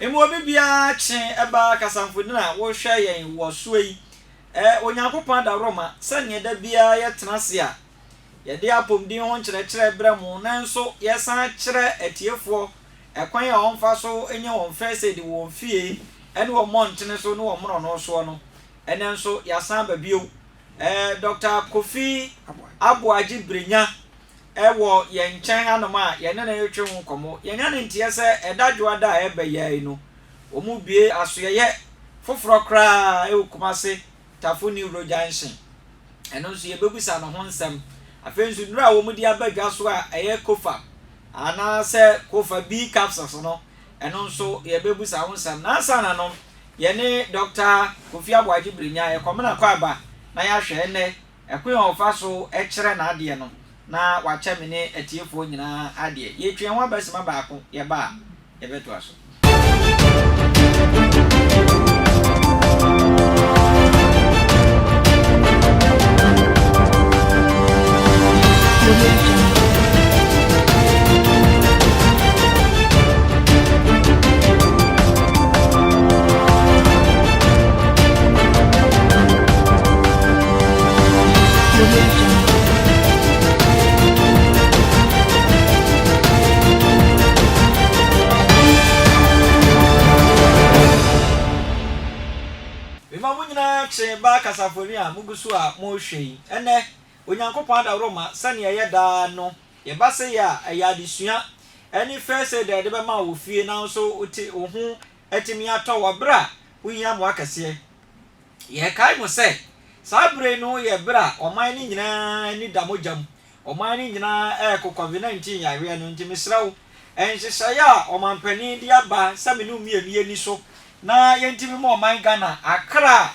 emu obi bia kye eba kasamfodi na wo hwe yen wo so yi onyankopon da Roma sanye da bia ye tenase a ye de apomdin ho nkyerɛkyerɛ brɛmu nanso ye san kyerɛ etiefo ekwan a onfa so enye won first aid won fie ene wo montene so ne wo mro no so no ene nso ya san ba bio Dr. Kofi Abuaji Brenya wo ye nkyɛn anoma ye ne na yetwe ho komo ye nya ne ntie se edadwo ada e ba yai no omu bie asoyeye foforo kra Kumase Tafo Neuro Junction eno nso ye bebusa no ho nsɛm afensu nura wo mu di abadwa so a eye kofa ana se kofa B capsules no eno nso ye bebusa ho nsɛm na sana no ye ne Dr. Kofi Abuaji Brenya ye komena kwa aba na ya hwe ne ekwe ofa so e kyere na ade no na wache me ne etiefo nyina ade ye twen ho abasima baako ye ba ye beto aso ba kasafori a mugusu a mo hwei ene onyankopon da Roma sane ye da no ye ba se ya ya disua eni first aid de be ma wo fie na so uti ohu etimi ato wo bra wunya mo akase ye kai mo se sabre no ye bra oman ni nyina ni damojam oman ni nyina COVID-19 yare no ntimi srawo enhyehyɛ ya oman pani di aba saminu mienu ni so na yentimi mo oman Ghana akra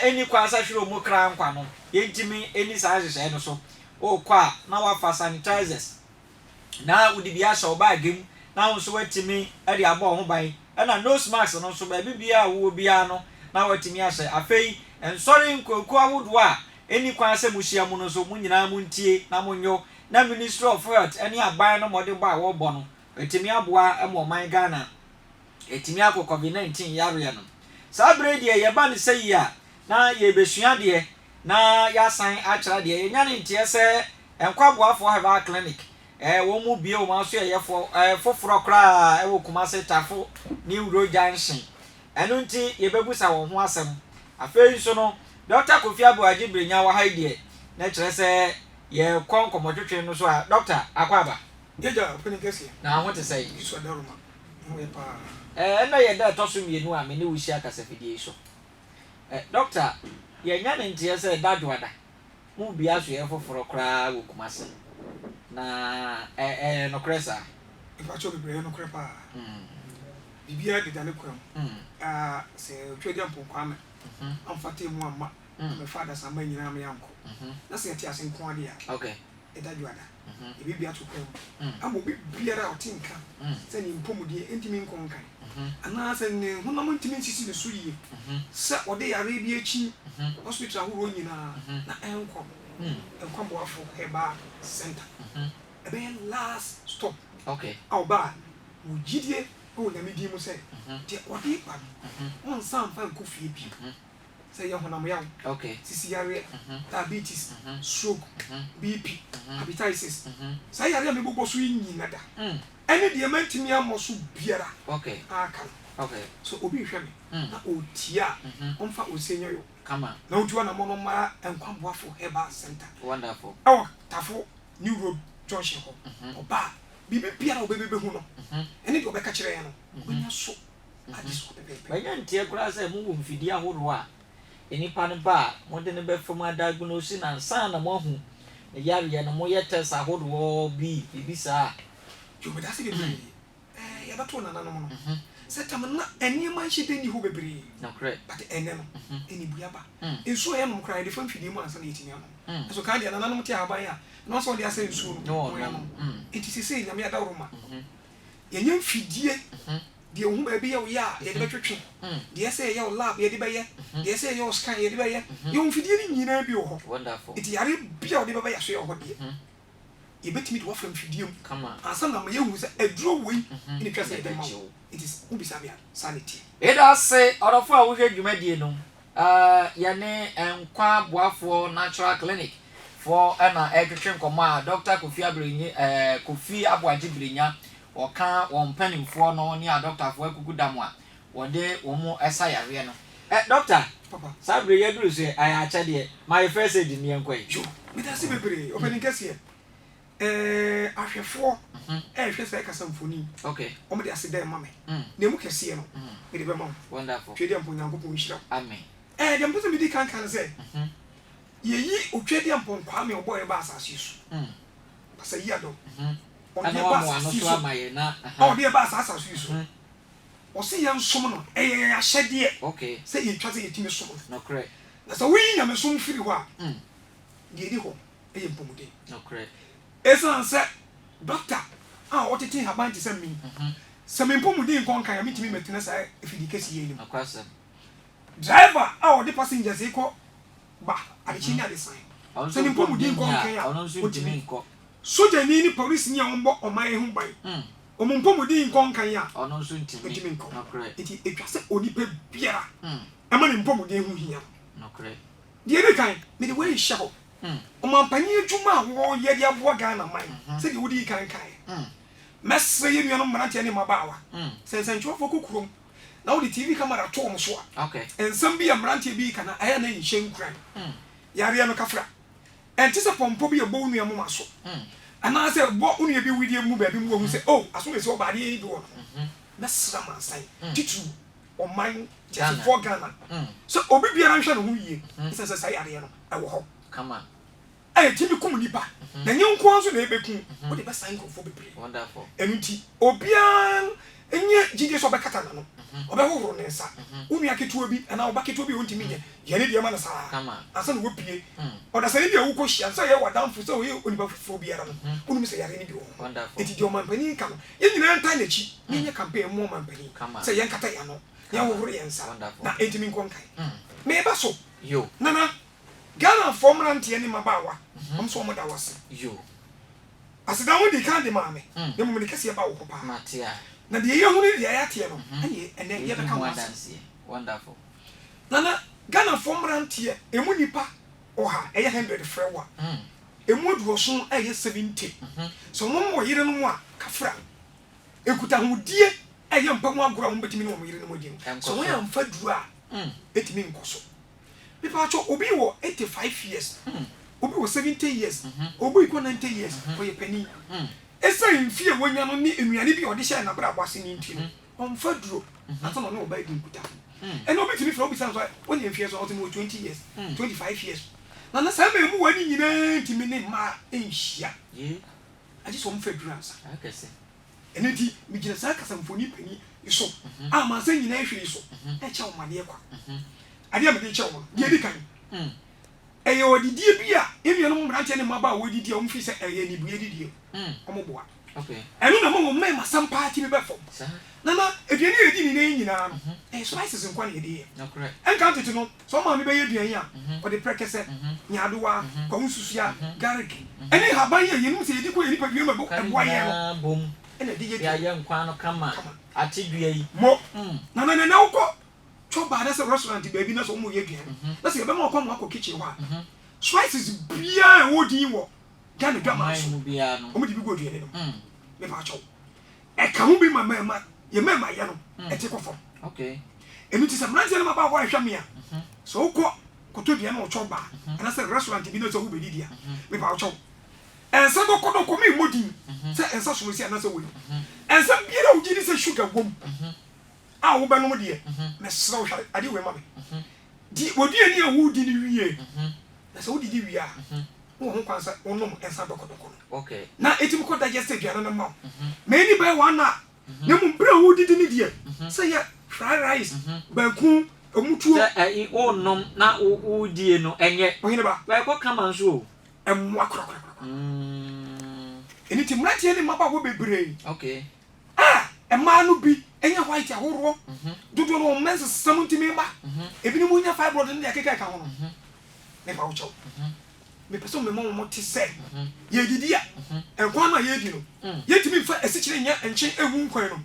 eni kwa sahwiro mu kra nkwa no yentimi eni sa hyehyɛ no so o kwa na wa fa sanitizers na udi bia sha obagem na wonso watimi ade aba ho ban na nose mask no so ba bibia wo bia no na watimi ahye afei ensori nkoku awodo a eni kwa se muhia mu no so mu nyina mu ntie na munyo na Ministry of Health eni aban no mode ba wo bo no etimi aboa emo man Ghana etimi akọ COVID-19 yare no sabre de ye ba ne sei ya na ye besua de na ya san achara de ye nya ne ntie se enkwaboafo herbal clinic wo mu bie wo ma so ye foforo kra wo Kumase Tafo Neuro Junction eno nti ye bebusa wo ho asem afei so no Dr. Kofi Abuaji Brenya wa haide na kire se ye kon komotwetwe no so a doctor akwaba yeja penikesi na ho te sei so daruma mo ye pa na ye da to so mienu a me ne wuhia kasafidie so doctor ye nya ne ntie se dadwada mu bia so ye foforo kra wo Kumase na no kresa ifa cho bebre no krepa bibia de dane kwam se twede mpokwa me amfate mu amma me father samba nyina me yanko na se yati asen ko ade a okay edadwada bibia to kwam amo bibia ra otinka se ni mpomudie entimi nkonkan ana se ne honam ntimi nsisi ne suyi se ode yare bi achi hospital ahuro nyina na enko enkwamboafo heba center ebe last stop okay awba ujidie o na medi mu se de ode pa on sam fa nkofie bi se ye honam yawo okay sisi yare diabetes stroke BP hepatitis say yare me bobo so nyina da ene de mantimi amoso biara okay aka okay so obi hwe me na otia onfa osenyo yo kama na otua na mono ma enkwamboafo heba center wonderful Tafo Neuro Junction ho oba bibi biara obebebe hu no ene de obeka kire ya no onya so adiso pepepe banya ntie kura se mu mfidi ahoro a enipa ne ba mo de ne be fama diagnose na nsa na mo hu ne yare na mo ye test ahoro bi bibisa yo be dasi be ya bato na no no setam na eni man hide ni ho bebre no correct but ene no eni buaba enso ye no kra de fam fidi mu ansa na yetimi no so kan de na nanom ti aban ya no so de asa enso no it is say nyame ada roma ye nyam fidie de hu ba bi ye wo ya ye de betwetwe de say ye wo lab ye de be ye de say ye wo scan ye de be ye ye hu fidie ni nyina bi wo ho wonderful it yare bia wo de be ya so ye ho de yɛbɛtumi de wɔfra mfidie mu Kama. ansa na ma yɛhu sɛ aduro wei ne twa sɛ yɛde ma wo it is wobisa me a sanity Eda se orofo a wohwe dwumadie no yɛne nkwa boafoɔ natural clinic for na ɛtwetwe nkɔmɔ a Dr. Kofi Abrenyi Kofi Aboagye Brenya ɔka wɔn mpanimfoɔ no ne a doctorfoɔ akugu dam a wɔde wɔn mu ɛsa yareɛ no doctor papa sabre yɛduru so ayɛ akyɛdeɛ my first aid ni nkɔ yi yo medase bebree ɔpɛni kɛseɛ ahwɛfoɔ ɛhwɛ sɛ ɛkasa mfoni okay ɔmo de ase dɛ ma me na mu kɛseɛ no mede bɛma wo wonderful twɛdeɛ mpo nyankopɔn nhyira amen deɛ mpɛ sɛ medi kankan sɛ yɛyi otwɛdeɛ mpo nkwaa me ɔbɔ yɛba asase so pasa yi adɔ ɔde yɛba asase so ɔde yɛba asase so ɔse yɛn som no ɛyɛ yɛn ahyɛdeɛ okay sɛ yɛtwa sɛ yɛtumi som no correct na sɛ woyi nyame som firi hɔ a deɛ ɛdi hɔ ɛyɛ mpɔmuden no correct ɛsiane sɛ dɔkta a ɔtete haban te sɛ me sɛ me mpɔmuden nkɔ nkan a metumi matena saa afidi kɛsiyɛ anim driver a ɔde passengers kɔ ba adekyi ne adesan sɛ ne mpɔmuden nkɔ nkan a ɔtumi nkɔ sogyani ne policeni a wɔmbɔ ɔman yi ho ban ɔmo mpɔmuden nkɔ nkan a ɔtumi nkɔ nti ɛtwa sɛ onipa biara ɛma ne mpɔmuden ho hia deɛ ɛdi kan mede wɔyi hyɛ hɔ ɔmampanyin adwuma a wɔyɛ de aboa Ghana man sɛdeɛ wodi kan kan mɛsrɛ yɛ nuanom mmeranteɛ ne mmabaawa sɛ nsɛntwerɛfoɔ kɔ kurom na wode TV camera to wɔn so a nsɛm bi a mmeranteɛ bi ka na ɛyɛ na nhyɛ nkuran yareɛ no kafra ɛnte sɛ pɔmpɔ bi ɛbɔ wo nua moma so anaasɛ bɔ wo nua bi widie mu baabi mu wɔhu sɛ o aso ɛsɛ ɔbaadeɛ yi bi wɔ no mɛsrɛ mansan titiri ɔman gyasifoɔ Ghana sɛ obi biara nhwɛ ne ho yie ɛsɛ sɛ saa yareɛ no ɛwɔ hɔ ɛyɛ timi kum nipa na nye nko nso na ebeku wo de bɛsan nkrofo bebree wonderful enu ti obian enye gide so bɛkata na no ɔbɛhohoro ne nsa wonua ketewa bi ana ɔba ketewa bi wontimi nye yɛne deɛ ma na saa asa na wopie ɔda sɛ ne deɛ wokɔ hyia nsa yɛ wadamfo sɛ ɔyɛ onipa foforɔ biara no wonum sɛ yare ne bi wɔ eti deɛ ɔmampani ka no yɛn nyinaa nta n'akyi ne nyɛ campaign mu ɔmampani sɛ yɛn kata yɛ no yɛn hohoro yɛn nsa na entimi nkɔ nkan me eba so yo nana Ghana for mmeranteɛ ne mmabaawa ɔm so ɔmo da wase yo aseda wo di kan de maame ne mo ne kɛseɛ ba wo hɔ paa na deɛ yɛ hu ne deɛ yɛateɛ no ɛne yɛbɛka ho ase wonderful nana Ghana for mmeranteɛ emu nipa ɔha ɛyɛ 100 frɛ wa emu aduɔso ɛyɛ 70 so wɔn wɔ yere no mu a kafra ekuta hodie ɛyɛ mpa mu agorɔ a wɔn bɛtumi ne wɔn yere no mu di so wɔn yɛ mfa duro a etimi nkɔ so people cho obi wo 85 years obi wo 70 years obi ko 90 years for your penny esa mfie wonya no ne enuane bi ode hye na bra boase ni nti no onfa duro ato no no oba di nkuta e no betimi fra obi san so woni mfie so oto no 20 years 25 years na sa ma mu wani nyina ntimi ne ma enhia aji so mfa duro ansa akese enenti mi gina sa kasa mfoni pani iso ama sa nyina ehwe iso e cha o mane kwa ade am de kyɛw no de di kan ɛyɛ odidie bi a enuanom mmeranteɛ ne mmaba a wodidie a wɔmfi sɛ ɛyɛ ni buye didie ɔmo boa ɛno na mo mma masam party bi bɛfɔ na aduane yɛ di ni nyinaa no ɛyɛ spices nkwa na yɛde yɛ ɛnka tete no so ma me bɛyɛ aduane a ɔde prɛkɛsɛ nyaadoa kwamu susua garlic ɛne haban yɛ yɛnum sɛ yɛdi kɔ yɛ nipa dua ma ɛboa yɛ no bom ɛna de yɛ nkwa no kama ate dua yi mo na wokɔ choba na se restaurant baby na so mo ye duan na se be ma kwa mo akọ kitchen wa spices bia e wodin wo Ghana dwama so bia no o mo di bi go duan no me ba cho e ka ho bi ma ye ye no e te kofo okay enu ti se mrantie na ma ba ho ahwa me a so ukọ koto duan no choba na se restaurant bi na so wo be dia me ba cho ensa do ko me modin se ensa so si na se wo ensa bia na wo gidi se sugar bom a wo ba no de me sraw hwa ade we ma me di wodi ani a wo di ni wie na so wo di wie a wo ho kwansa wo nom ensa dokodoko okay na etim ko digest aduane no ma me ni ba wa na na mu bra wo di ni die say ya fried rice baku omutuo say wo nom na wo die no enye wo ne ba ko kama nso o emwa krokro eni tim rantie ni maba wo bebre okay emma no bi enya white ahoro dodo no mense 70 memba ebi ni mu nya fibroid ne yakeka ka ho no me ba wo cho me person me mo te say ye didi a enkwan na ye di no ye timi fa esikyire nya enche ewu nkwan no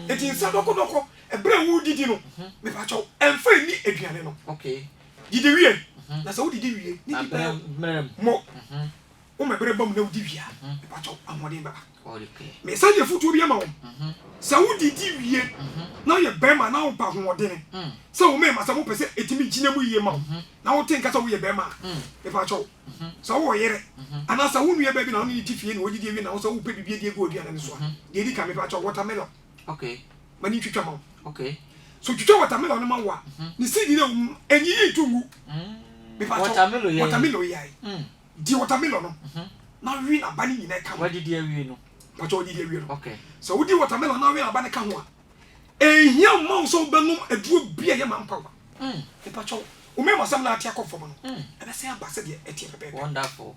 eti nsa doko ebre wu didi no me pa cho emfa ni aduane no okay didi wie na so didi wie ni di mo o me bre bam na udi wie me pa cho amode ba okay me sa ye futu bi ama wo sa wo didi wie na ye bema na wo pa ho de ne so wo me ma sa mo pese etimi gina mu yie ma na wo tin ka sa wo ye bema me pa cho so wo yere ana sa wo nue ba bi na wo ni ti fie na wo didi wie na wo so wo pe bibie die go odua na so ye di ka me pa cho watermelon okay mani twitwa ma okay so twitwa watermelon no ma wa ni sidi na enyi yi tungu me pa cho watermelon yai di watermelon no na wi na bani nyina ka wa didi awie no pa cho didi awie no okay so wo di watermelon na wi na bani ka ho a ehia mo so benum aduo bia ye man pawa me pa cho o me masam na atia kofo no e be se abase de etie pepe wonderful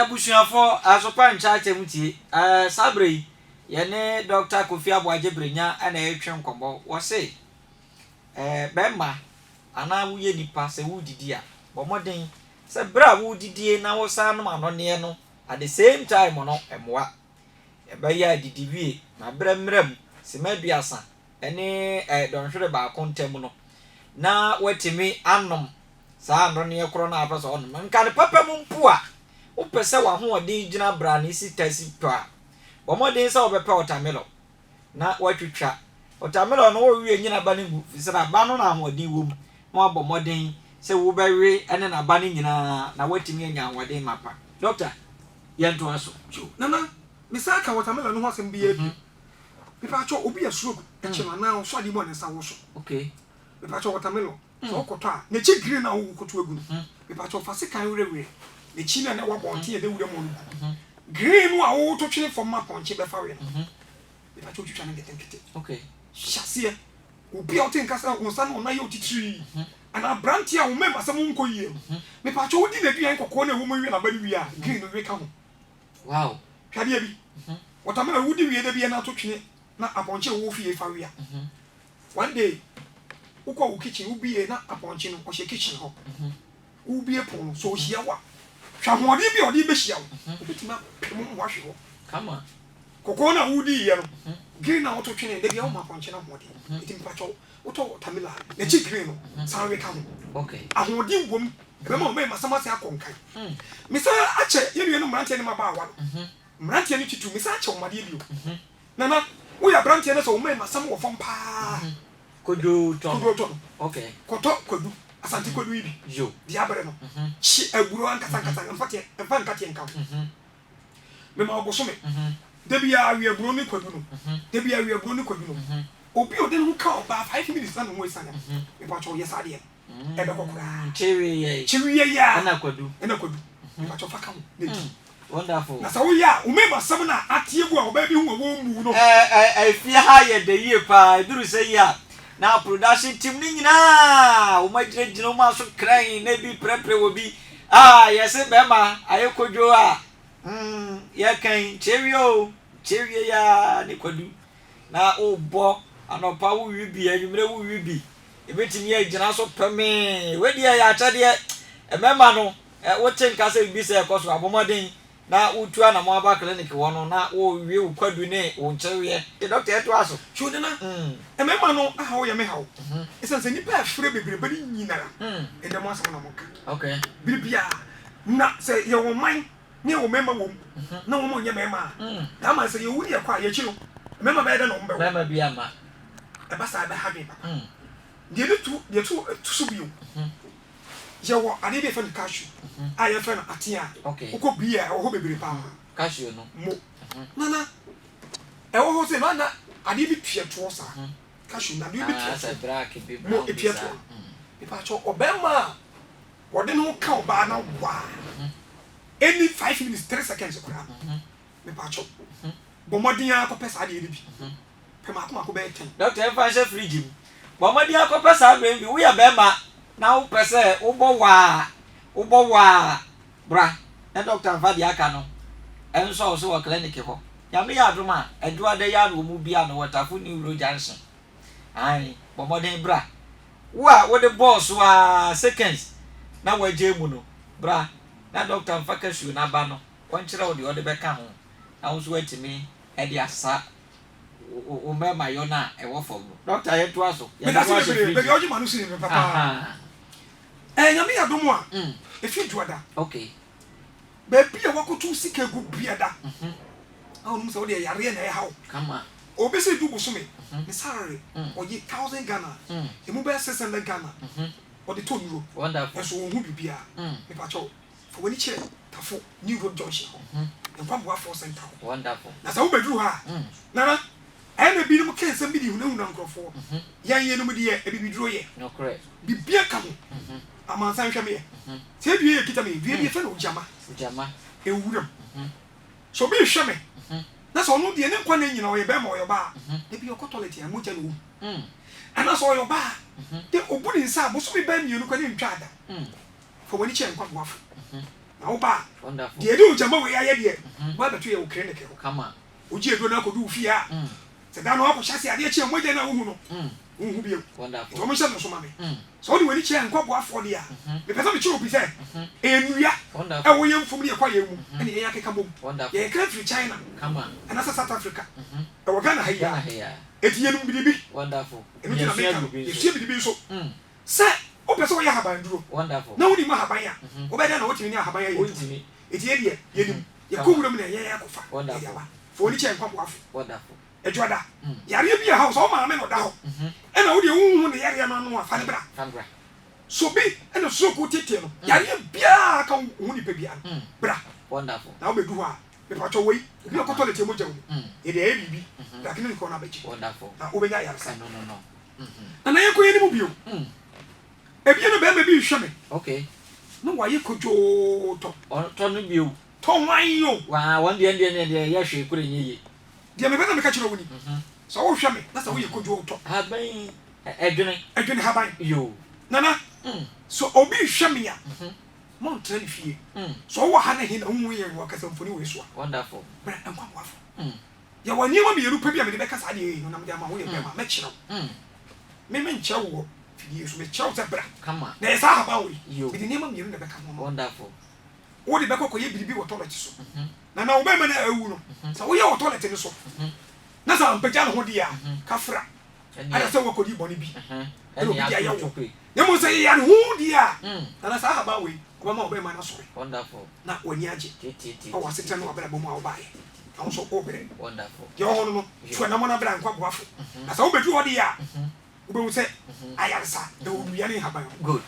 busuafo asopa ncha chemutie sabre ye ne Dr. Kofi Aboagye Brenya ana etwe nkombo wo se bemma ana wo ye nipa se wo didi a bo moden se bra wo didie na wo sa no anone no at the same time no emoa e ba ya didi wie na bra mram se maduasa ene donhwere ba kontem no na watimi anom sa anone kro na afa so onom nka ne papa mu mpo a wo pese wa ho odin gina bra ne si tasi pa bo modin sa obepe watermelon na watwitwa watermelon no wo wie nyina ba ne gu fisira ba no na ho odin wo mu mo abo modin se wo bewe ene na ba ne nyina na watimi anya hodin mapa doctor yento aso nana misaka watermelon no ho asem bi abi me pa cho obi asuro e chema na so adi mo ne sa wo so okay me pa cho watermelon so okoto a ne chi green na wo koto agu me pa cho fase kan wrewe ne chi na wa bonte ye de wure mo no green wa wo to twene from ma ponche be fa we me pa cho twitwa na ngetenkete okay shasia obi o tin kasa wo sa no na ye otitiri ana brantia wo me masam nko yie me pa cho odi na duan kokko na wo mo wi na ba wi a green no we ka ho wow hwade bi watermelon wudi wi de bi na to twene na aponche wo fie fa we a one day ukọ wo kitchen ubie na aponche no o she kitchen ho ubie pon so hia wa hwa ho odi bi odi be hia wo obitima mo wa hwe ho kama kokko na wudi ye no green na auto twene de bi o ma aponche na ho odi etim pa cho auto watermelon na chi green no sa we ka ho okay ahodi wom be ma o me masama se akonkan misa ache ye nue no mrantie ne ma ba wa mrantie ne titu misa ache o made bio nana wo ya brantie ne so o me masama wo fom pa kodo to okay koto kodu asante kodu ibi yo dia bere no chi aguro ankasa ankasa mfa nkate nka me ma oboso me debi ya awi aguro ne kodu no debi ya awi aguro ne kodu no obi o de no ka oba 5 minutes na no isanya me pa cho yes ade e be kokura chiwi ya na kodu me pa cho faka mo ne di wonderful na sawo ya o me masam na atiegu a oba bi hu wo mu no fi ha ye de ye pa duru se ya na production team ni nyina o ma gina o ma so kran na bi prepare wo bi yes be ma ayekojo a ya kan chewie ya ni kodu na o bo anopa wo wi bi anwumre wo wi bi ebetimi ya gina so peme we dia ya achade emema no wo chenka se bi se ekoso abomoden na utua na mo aba clinic wono na wo wie wo kwadu ne wo nchewe e doctor eto aso chode na emema no aha wo ye me hawo esense ni pa afre bebrebe ni nyinara e dem asem na mo ka okay bibia na se ye wo man ne wo mema wo na wo mo nye mema na ma se ye wuri ye kwa ye chi no mema be de no mbe mema bia ma e ba sa be ha be papa de tu su bio yawo ade be fan cashew aye fan atia uko bia wo ho bebere pa cashew no mo nana e wo ho se na ade bi tue to sa cashew na ade bi tue sa black bi mo e pie to e pa cho obema wo de no ka oba na wa any 5 minutes 3 seconds ko na me pa cho bo modin akopesa ade bi pe ma ko be 10 doctor fa she fridge bo modin akopesa ade bi wo ya be ma na wo pese wo bo wa bra na doctor fa dia aka no enso so wo clinic ho ya me ya aduma adua de ya no mu bia no watafu ni uro junction ai bo modern bra wo a wo de boss wa seconds na waje mu no bra na doctor mfa kasuo na ba no wonkyerɛ wo de ɔde bɛka ho na wo so watimi ɛde asa o mema yo na ɛwɔ fam no doctor yɛ to aso yɛ na so be oji manu si ne papa nyame ya domo a efi duada okay ba bia wakotu sika gu biada awu num se wo de yare na ɛ hawo kama obi se du bosome ne salary oye 1000 Ghana emu be 600 Ghana or the 2 euro. Wonderful. And so who be here? If I told for when you check, Tafo, New Road Junction, and come for center. Wonderful. That's how we do her. Nana, I may be no case somebody who know Uncle for. Young nobody, a baby draw ye. No correct. Be beer coming. A man, San Chamia. Say, be a kitami, be a fellow Jama. Jama, a woodum. So be a shaman. That's all the end one in your bam or your bar. Maybe your cotolity and mutan. And that's all your bar. The open inside must be bam you can try that. For when you check what waffle. Now, bar. Wonderful. The do Jama way I had why the tree will come on. Would you not do fear? Said down up chassis idea chair more than a woman. Who be wonderful. Thomas so mammy. So when you check and quack waffle the because of the children be said. And we are wonderful. A way from the quiet and the air can come. Wonderful. Yeah, country China. Come on. And that's South Africa. Our Ghana here. Etienne Bibi. Wonderful. And you see the so. Sir, open so you have a drew. Wonderful. No, you have a Obey what you have a Etienne, you cool them in a year. Wonderful. For the chair and come off. Wonderful. A Jada. Yari be a house, all my men or down. And I would own the area man or Fanbra. So be and a so good title. Yari be a come only baby. Bra. Wonderful. Now we do her. The patch away. We are called the Timojo. It is ABB. That can call a bitch. Wonderful. Now, over there, no. And I am going to move you. If you know, baby, show me. Okay. No, why you could go to Tony View. Tom, why you? Wow, one the Indian, yes, she couldn't hear. The American catch you. So, show me. That's how you could go to. Have been a drink. I didn't have you. Nana. So, Obi Shamia. Mountain fee. So, what had he known we work as a funny way? Wonderful. And come off. You were near me, you pay me because I didn't know I'm a match. Memen chow. Years with chow. Come on. There's a about you. With the name of you never come. Wonderful. What the back of you be what toilet so. Now, women are so we are toilet in the so. That's how I'm Pajano Hodia, Kafra. And I said, what could you bonny be? And you must say, who dear? And that's how about we. One more women are sorry. Wonderful. Not when you are was it no better bomb buy. Also open. Wonderful. Your honor, to a number of blank waffle. As I bet you what dear. We will say, I answer, there will be any happen. Good.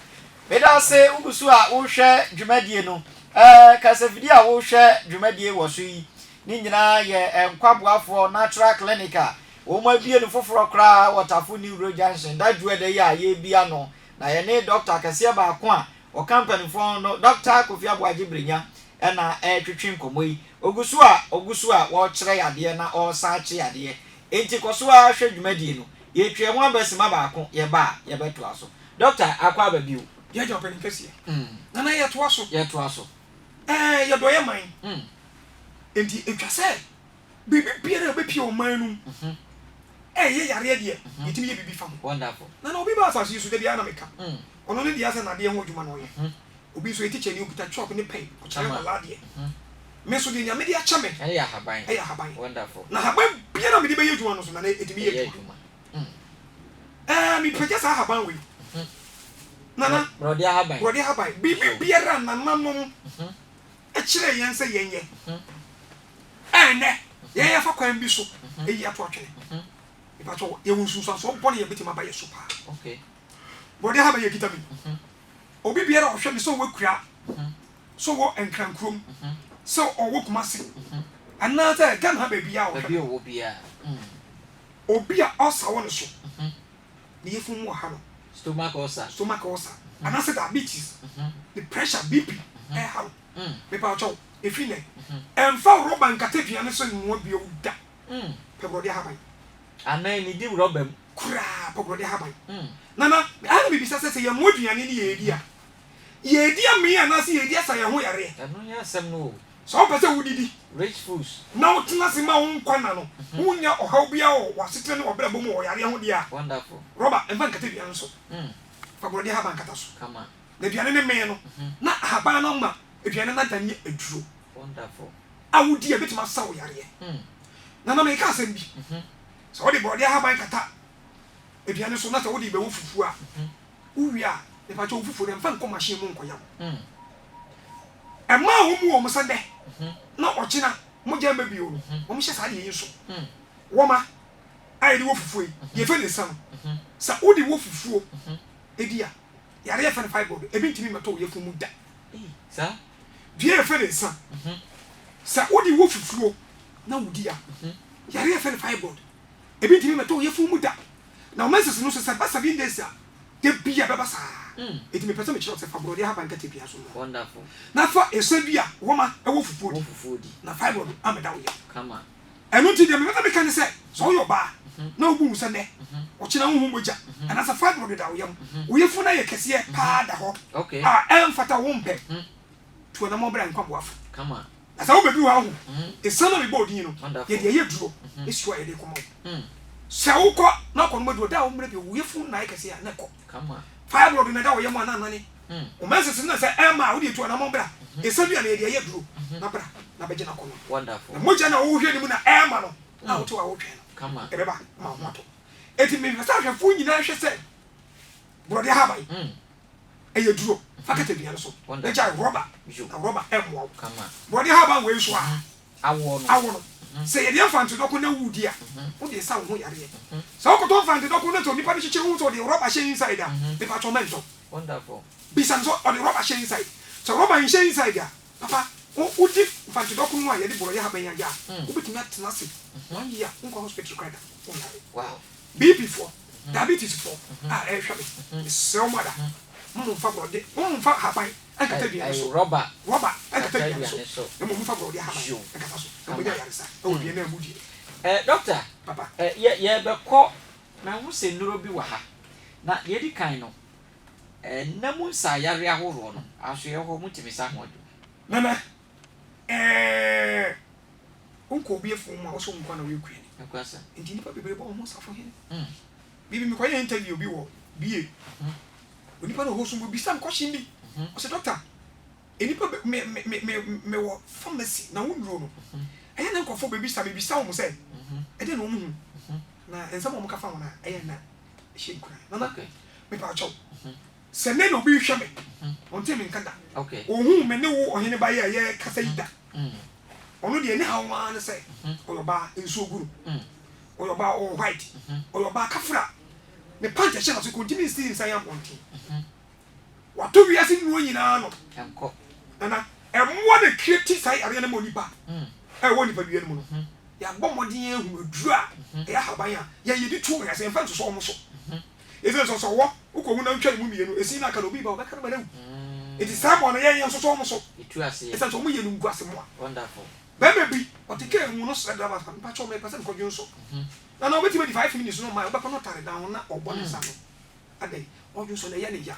But I'll say, Ubusua, will share Jumadiano. Casavia will share Jumadia was we. Nina, and Quabwa for natural clinica. O my beautiful for a crowd, what a full new Johnson. That's where they are, ye biano. Now, your name, Doctor Cassiaba Quan, or company for no Doctor Kofia Wajibrinya, and I air to Chinkomwe. Ogusua, watch Rayadiana or Sachi Adia. Ain't it Cosua, shed Jumadiano. Ye try one best mabako, ye ba, ye bet to us. Doctor, I quite you. You're jumping Cassia. And I had to also. Yet to us. Your boy mine. And if you say, be Peter, be pure man. Eh, ye are ready. It may be found. Wonderful. No, be bas as you should be Anamica. Only the other idea what you man. Obi so teacher you put a chop in the pay, which I am a lady. Meso de nyame de acha me eya haban wonderful na haban bia na me de be yedwuma no so na etimi yedwuma mi pege sa haban we nana brode haban bia ra na nanom e kire yen se yenye ene ye fa kwan bi so eyi ato atwene e pa to ye wonsu so bone ye betima ba ye so pa okay brode haban ye kita mi obi bia ra ohwe mi so wakura so wo enkrankrom so owo kumase another gan ha baby ya wo bia obi a osa won so ni yefun wo ha no stomach ulcer another diabetes the pressure bp ha me pa cho efi ne emfa roba nkata duane so nwo bia uda pe brode ha ban anan ni di roba m kura pe brode ha ban nana ana bibi sase se ye mo duane ni ye edi a ye edi a me anase ye edi asa ye ho yare eno ya sem no so pese wudidi rich foods now tina se ma won kwana no wunya ohaw bia o wasete ne obra bom o yare ho dia wonderful roba emfa nkata bia nso fa brode ha ban kata so kama na bia ne me no na haban no ma aduane na dan ye aduro wonderful awudi e betima sawo yare na na me ka asem bi so wo de body haban kata aduane so na so wo de be wo fufu a uwi a e pa cho fufu dem fa nko machine mu nkoyam e ma wo mu wo mo sande na ochina mo je mbabi o wo mo hye sa de yin so wo ma ai de wo fufu ye fe ne sam sa wo de wo fufu edia yare ye fe ne fibroid e bi ntimi meto wo ye fu mu da sa die fe ne sam sa wo de wo fufu na wudi a yare ye fe ne fibroid e bi ntimi meto wo ye fu mu da na o menses no so sa ba 7 days a de bia beba sa etimi pese me chiro se fibroid ha ban kate bia so wonderful na fa esa bia wo ma e wo fufu di na fibroid ameda wo ye kama enu ti de me be kan se so yo ba na obu se ne o kina hu moja ana sa fibroid da wo yam wo ye fu na ye kese ye pa da ho okay em fata wo mpe to na mo bra nkwa boafo kama asa wo bedu ha ho esa na me bodi no ye de ye duro esu ye de komo se wo ko na ko no do da wo mre bi wo ye fu na ye kese ya na ko kama fibroid na da wo yam ana nani o menses na se ma wo de to na mo bra esa bia na ye de ye duro na bra na beje na kono wonderful moja na wo hwe ni mu na ma no na wo to wa wo twen kama ebeba ma ho to eti me fasa hwe fu nyina hwe se brode ha bai eye duro fakete bia no so e ja rubber na rubber emwo kama brode ha bai we so a awo no se ye de fanti doko na wudi a wo de sa wo ho yare se wo ko to fanti doko na to nipa ni chichi wo to de rubber she inside a nipa to mento wonderful bisan so o de rubber she inside so rubber in she inside a papa o di fanti doko no a ye de brode ha bai ya ja wo betumi atena se 1 year nko hospital credit wow BP for diabetes for e hwe me so mother mo fa brode mo fa haban akata bi so rubber akata bi so mo fa brode haban akata so mo ya yarisa o bi na mu di doctor papa ye be ko na hu se nuro bi wa ha na ye di kan no na mu sa yare ahoro no aso ye ho mutimi sa ho do nana unko bi efu mu a so nkwa na we kwen akwasa ndi nipa bebere bo ho safo he bibi mi kwa ye interview bi wo biye onipa no ho so bi sam question bi o se doctor enipa me wo pharmacy na wundro no eye na nkofo bebi sa mo se e de no mu na ensa mo ka fa mo na eye na ehye nkura na me pa chaw se ne no bi hwe me on te me nkada okay ohun me ne wo ohene ba ye kasa yida ono de ne hawa na se oyoba ensu oguru oyoba all white oyoba kafra me pante che na so continue still inside am ponti wato wi ase nuo nyina no enko ana emwo de create sai are na monipa e wo nipa bi enu no ya gbomodin ehu aduru a ya haban a ya yedi tu ya se mfa so so mo so ese so wo uko hu na ntwa mu mienu esi na ka no bi ba obeka na lewu it is time on ya so so mo so itu ase ese so mo yenu ngu ase mo wonderful baby otike hu no so da ba pa cho me person ko dun so na na obeti me 5 minutes no ma obeka no tare down na obo ne sa no ade oju so na ya ne ya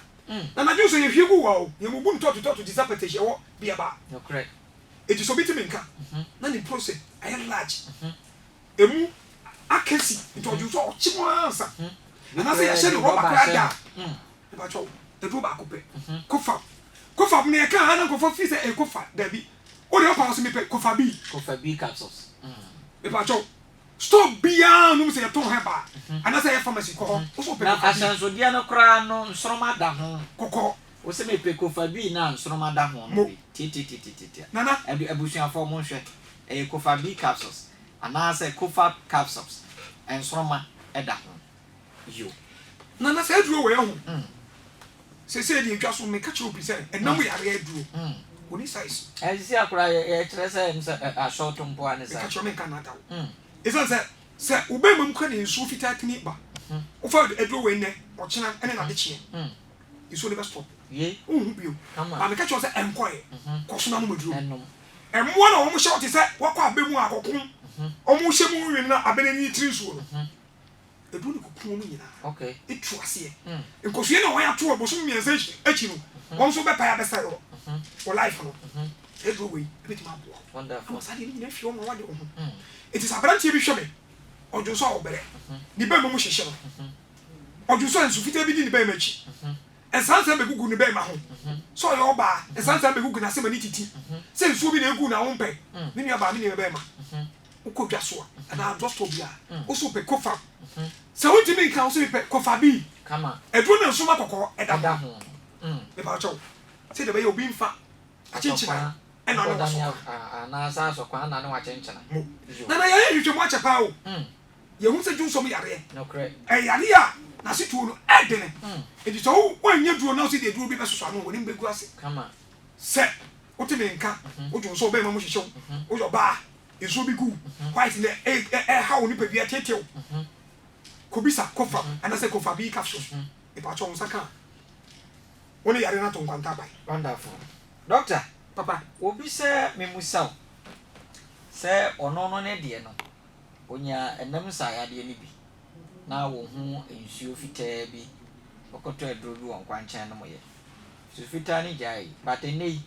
na na ju so ye hwie gu wa o ye mu bu ntoto disapete ye wo bia ba no correct it is obeti me nka na ni process I am large emu akesi nto oju so ochimo ansa na say ya she no roba kwa da e ba cho e do ba ko pe kofa me ka ha na kofa fi se e kofa da bi o de pa so me pe kofa bi capsules e ba cho stop bia no se ya ton ha ba ana say ya pharmacy ko o so pe na asanso dia no kra no nsroma da ho kokko o se me pe kofa bi na nsroma da ho no ti nana abusuan fo mo hwe e kofa bi capsules ana say kofa capsules ensroma e da ho yo nana say duro we ho se di twa so me ka che obi say enam yare duro oni size ezi akura ye kire say a short mpo an say ka che me kan ata esa se ube mam kwa ne nsu fita tini ba o fa eduro we ne o chena ene na de chie iso le ba stop ye hu bio ba me ka che say enkoye ko so na mo duro ennom emmo na o mo short say wakọ abemu akokun o mo hye mu wi na abene ni tiri so no eduro ne kokun mu nyina okay etu ase nkosuye na wan ato oboso miense achi no won so be pa ya be say for life no eduro we bit ma bo wonderful am sadi ni na fi o mo wade o ho it is abranti bi hwe me ojo so obere ni ba mo hyehye no ojo so ensu fita bi di ni ba machi ensan se be gugu ni ba ma ho so yo ba esansa be gugu na se mani titi se nsuo bi na egu na wo mpe me nua ba me ne be ma ukodwa so na dosto bia wo so pe kofa se wonti me kan so pe kofa bi kama eduro na nsoma kokko edada ho me ba cho se de be obi mfa achinchina e na no so na sa so kwa na no achinchina na ya hwehwe mo achepa o ye hu se junso mo yare no correct yare a na se tuo no edene edi so wo anya duro na se de duro bi be soso anu woni mbegu ase kama se o te me nka o junso be ma mo hwehwe o yo ba ezo bi gu white ne ha woni pe bia tetew kobisa kofa ana se kofa bi capsules e pa cho nsaka woni yare na to nkwanta bai wonderful doctor papa obi se memusaw se ono no ne de no onya enam sa ya de ni bi na wo hu ensuo fitaa bi okoto aduro bi won kwanchan no moye su fitaa ni jai but nei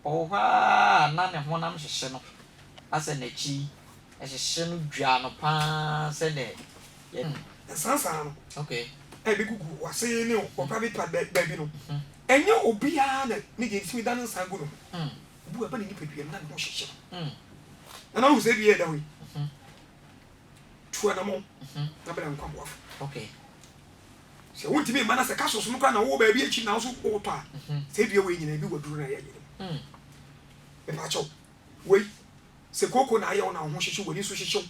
oha na ne honam hyehye no asa na chi hyehye no dwa no pa se ne sansa no okay e be gugu wase ne o private part baby no enye obi a na ne je simi dan san go no bu aba ne ni pedua na no hyehye na wo se bi e da wi tuwa na mo na bela nkwa boafo okay se wonti me mana se kaso so nkwa na wo ba bi echi na so wo to a se bia we nyina bi waduru na ya yele e pa cho we se koko na ya na ho hyehye woni so hyehye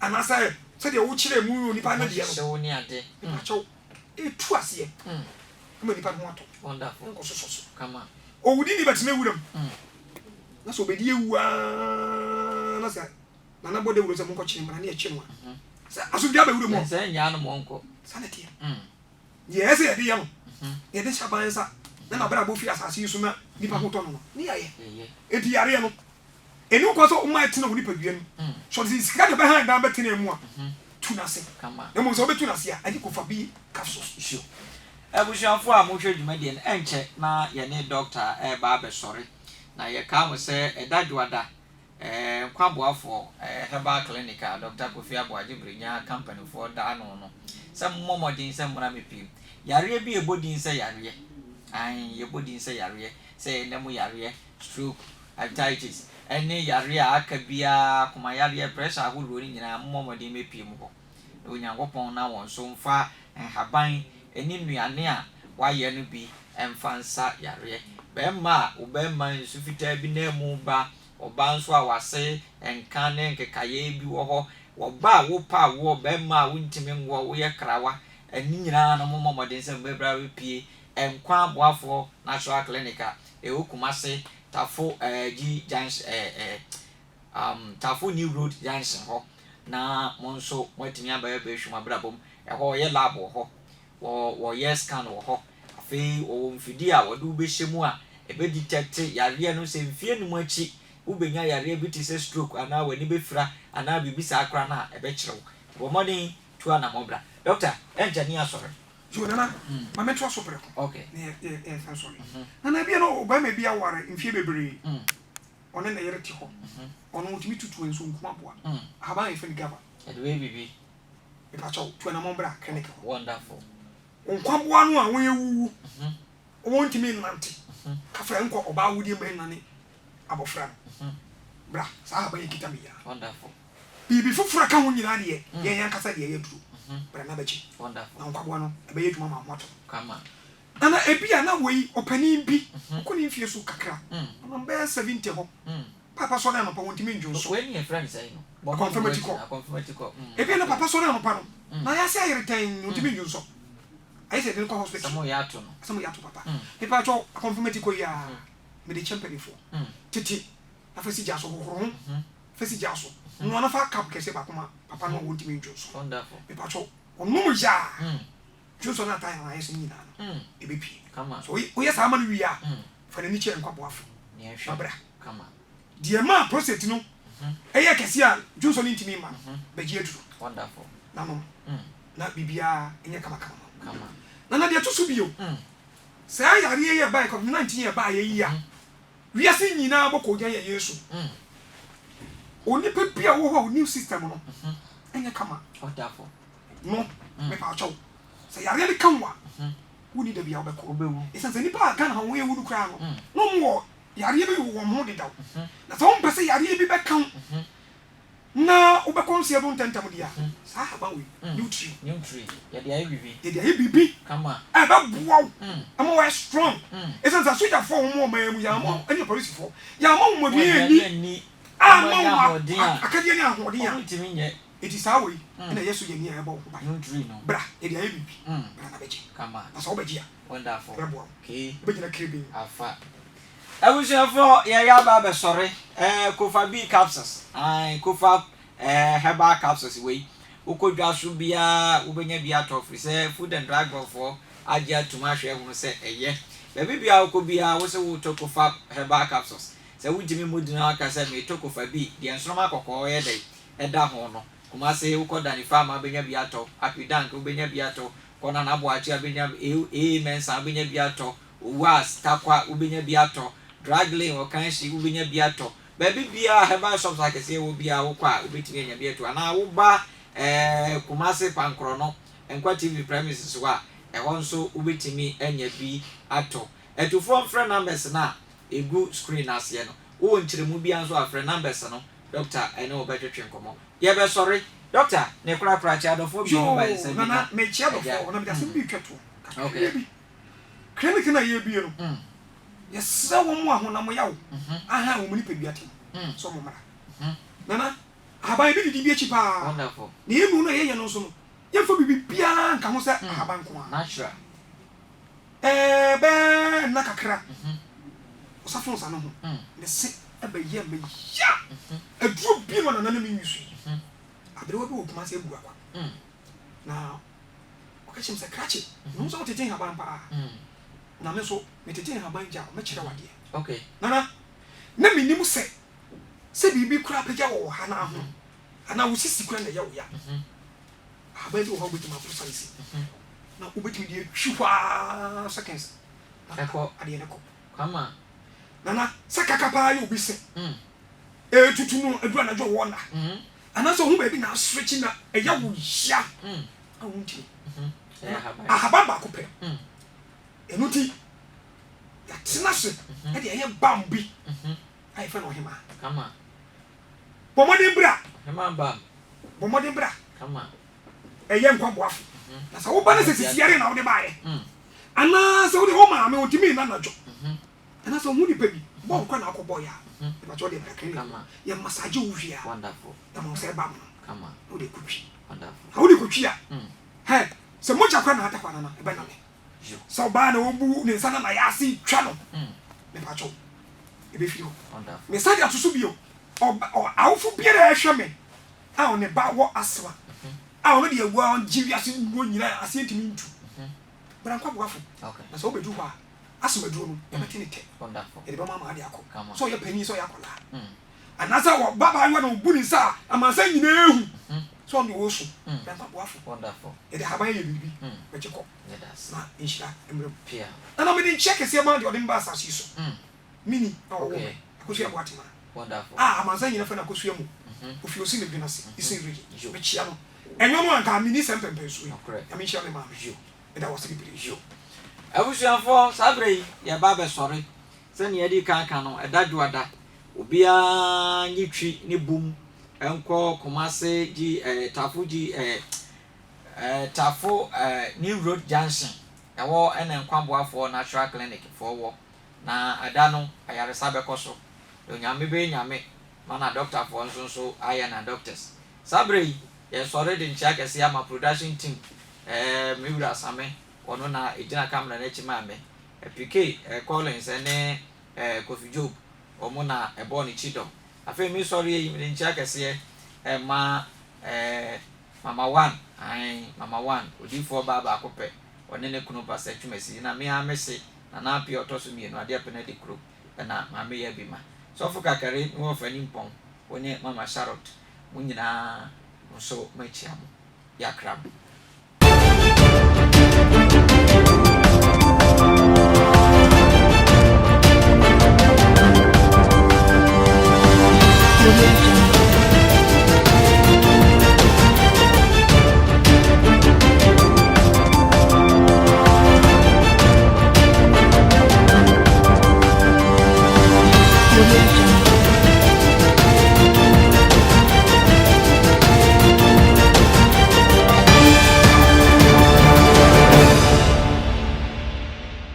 ana se de wo kire mu ni pa na de ya so ni ade e pa cho e tu ase kuma ni pa ho ato wonderful nko so kama o wudi ni betime wuram na so be die wu na sa na bode wuro se mo ko kire mara na e kire mo sa aso dia ba wuro mo se nya no mo nko sanete yes e de yam e de shaban sa na bra bo fi asase su na ni pa ho to no ni ya ye e di yare no enu ko so o ma tena woni pa dua no so di sika de ba han da ba tena mu a tu na se kama na mo so be tu na se a ani ko fa bi capsules sure abushafo a mo hwe dwumade en enche na ye ne doctor e ba be sori na ye ka mo se edadwada kwaboafo herbal clinic Dr. Kofi Aboagye Brinya company for da no some momodin some mona mepi yare bi ebodin se yare an yebodin se yare se nemu yare stroke arthritis ene yare aka bia kuma yare pressure ahoro ni nyina momodin mepi mu ho onyankopon na won so mfa haban eni nuane a waye no bi emfansa yare bemma obemma nsufita bi na mu ba oba nso a wase enka ne nkekaye bi wo ho oba wo pa wo bemma wo ntimi ngo wo ye krawa ani nyina na momodin se mbebra we pie enkwa boafo natural clinic e okumase tafo G Junction tafo New Road Junction ho na monso watimi aba be hwuma brabom e ho ye lab ho wo ye scan ho afi o mfidi a wo do be hyemu a e be detect yare no se mfie no machi ubenya yare bi ti se stroke ana wani be fra ana bibisa akra na e be kirew wo moni tu ana mobra doctor enjani asore Jonana ma metro so pre okay ne san so na bia no ba me bia ware mfie bebre one na yere ti ho ono utimi tutu enso nko aboa aba e feni gaba e do bibi e pa cho tu na mobra clinic wonderful nko aboa no a won ewu won timi nante ka fra nko oba wudi me nane abofra bra sa ba yekita me ya wonderful bibi fufura ka ho nyina de ye yan kasa de ye duru bra na bachi wonderful na nko aboa no e be yeduma ma moto kama ana ebia na wei opani bi ko ni fie so kakra na be 70 ho papa so na no pa wontimi njun so we ni friend say no confirmatico ebia na papa so na no pa no na ya se ayere tan wontimi njun so ayi se den ko hospital samo ya to papa e pa cho confirmatico ya me de champion fo titi na fasi jaso ho fasi jaso no na fa cap kese ba kuma papa no wontimi njun so wonderful e pa cho onum ya Johnson na time na yeso nyina no e be pie kama so o yes ama no wi a fa na ni che nkwa boafo ne hwe abra kama die ma prostate no eye kese a Johnson ntimi ma be gi edu wonderful na no na bibia enye kama na de to so bio se ayare ye ba ko 19 ye ba ye yi a wi ase nyina boko gyan ye Yesu oni pe bia wo ho new system no enye kama wonderful no me pa cho se yare le kanwa woni da bia obeko obewu esan se nipa kan ha wo ye wudu kra no no mo yare bi wo mo de daw na so on pese yare bi beka na obeko nsia bo ntantam dia sa ha ba we nutri ya dia bibi ya dia bibi kama e ba buaw am we strong esan sa soja fo mo ma mu ya mo any police fo ya mo bi ni ama akadie ni ahode ya ntimi nye it is how we na yesu ye ni e ba ba nutri no bra e dia bibi bra na beji kama na so beji ya wonderful okay beji na krebe afa abusuafo ya ba be sore kofa b capsules kofa herbal capsules we ukodwa so bia ubenya bia tofri say food and drug for agia tuma hwe hu se eye be bia ukobia wo se wo tokofa herbal capsules say wujimi modina aka say me tokofa b de ensroma kokko ye dey eda ho no kuma say ukoda ni farm abenya bia to apidank ubenya bia to kona na boachi abenya mensa abenya bia to was takwa ubenya bia to dragling o kan shi ubenya bia to baby bia herbal shops like say wo bia wo kwa ubetimi anya bia to ana wo ba kumase pankro no enkwa tv premises wa ehon nso ubetimi anya bi ato etufo friend numbers na egu screen ase no wo nkyeremu bia nso afre numbers no doctor ene obetwetwe nkomo ye be sorry doctor ne kura prachi adofo bi no ba ese bi na me chia adofo na me da se bi tweto okay clinic na ye bi no yesra wo mu ahonam yawo aha wo mu ni pedua tem so mo mara nana ahaban bi di bi echi pa wonderful ni emu no ye no so no ye fo bibi bia nka ho se ahaban ko natural be na kakra osafo sa no ho ne se ebe ye me ya aduro bi no na mi nwisu abere wo bi wo kuma se ebu akwa na okachim se krache no so tete ahaban pa na me so me tete ahaban ja me kire wade okay nana na minim se bibi kura pagya wo ha na ho ana wo sisi kura na ya wo ya abai do ho betima process na wo betimi de twihwa seconds eko ade ne ko kama nana sakaka pa yo bi se tutu no adu na jo wo na ana so hu ba bi na switch na ya wo ya awunti ahaba ba ko pe enuti ya tina se e de ye bambi ai fa no hima kama bomode bra hima bam bomode bra kama eye nkwa boafo na sa wo ba na sisi yare na wo de baaye ana sa wo de ho ma me ontimi na najo ana sa hu ni pa bi bo nkwa na akobọ ya e ba to de bra kire kama ye massage wo hia wonderful na mo se ba mo kama wo de kutwi wonderful ha wo de kutwi a he se mo jakwa na atakwa na e ba na me so ba na wo bu ne sana na ya si twa no me pa cho e be firi ho wonderful me sa de atoso bio o awfo biara ehwe me a one ba wo aswa a one de ewu a jiwi ase ngo nyina ase ntimi ntu bra nkwa boafo okay na so obedu ho a asoma duro no e beti ne te wonderful e de ba mama ade akọ Come on. so ye pani so ya kola anasa wo baba yo na obu ni sa amansa nyina ehu so on de wo so bra nkwa boafo wonderful e de haban ye bibi be cheko yeah that's na inshira emrem pia na me de check se ma de ode mba sa so mini okay akosu ya boatima wonderful amansa nyina fa na akosu ya mu ofi osi ne binase isi rigi be chia no enyo no anka mini sempempe so ya me chia me ma you e da was bibiri you abusuafo sabre ya baba sorry se ne yedi kan no edadwoada obia nyitwi ne bum enko komase ji tafu ji tafu New Road Junction ewo ene nkwamboafo natural clinic for wo na ada no ayaresa bekoso onyame be nyame mana doctor for nso aya na doctors sabre ye sorry de ncha kese ama production team miwura same ono na ejina camera na echi mame PK Collins ene Kofi Job omo na ebo ni chido afa mi sorry yi mi ncha kese mama one odifo baba akope one ne kunu pasa twumasi na me amese na na pia otoso mienu ade apena de kro na mama ya bima so fo kakare wo fani mpon wonye mama Charlotte munyina so machiamu ya krab